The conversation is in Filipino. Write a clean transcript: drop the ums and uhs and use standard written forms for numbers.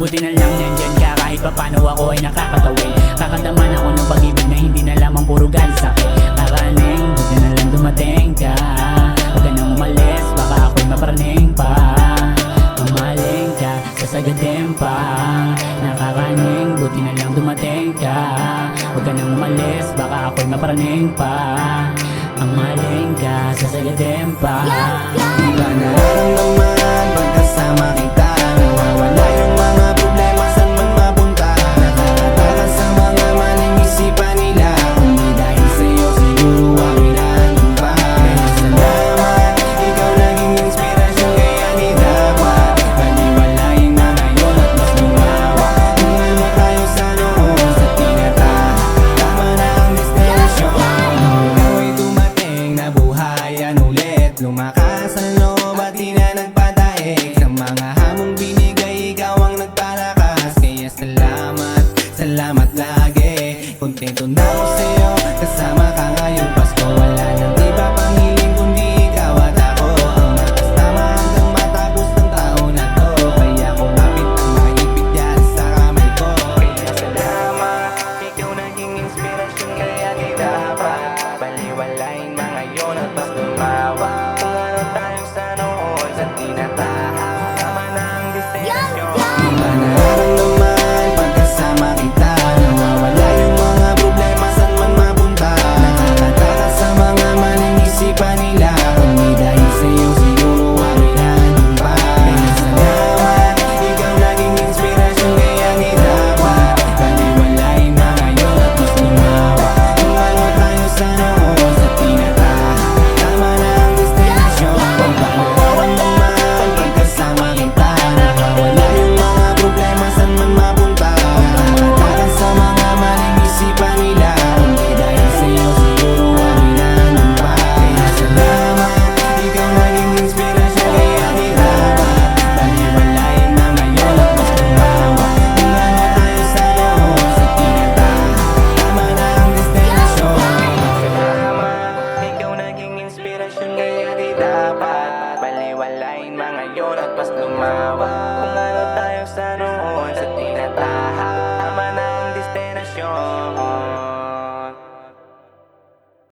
Buti na lang nandyan ka kahit papano ako ay nakakatawid. Kakataman ako ng pag-ibig na hindi na lamang puro galit sa'kin. Kakaning, buti na lang dumating ka. Huwag ka nang umalis, baka ako'y maparaning pa. Umaling ka, sasagadin pa. Nakakaning, buti na lang dumating ka. Huwag ka nang umalis, baka ako'y maparaning pa. Ang maling ka, sasagadin pa. Iba na naman pagkasama kita. Nawawala yung mga problema saan man mapunta. Nakakataka sa mga maling isipan nila. Kung di dahil sa'yo siguro ako'y nandun pa. Kaya salamat, ikaw naging inspirasyon. Kaya di dapat baliwalayin na ngayon at mas lumawa. Tumama tayo sa noon sa tinatahak. Tama na ang destinasyon. Ikaw ay dumating na buhayan ulit. Lumakas ang loob at di na nagpadaig. Sa mga hamong binigay, ikaw ang nagpalakas. Kaya salamat, salamat lagi. Kontento na ako sa'yo, kasama ka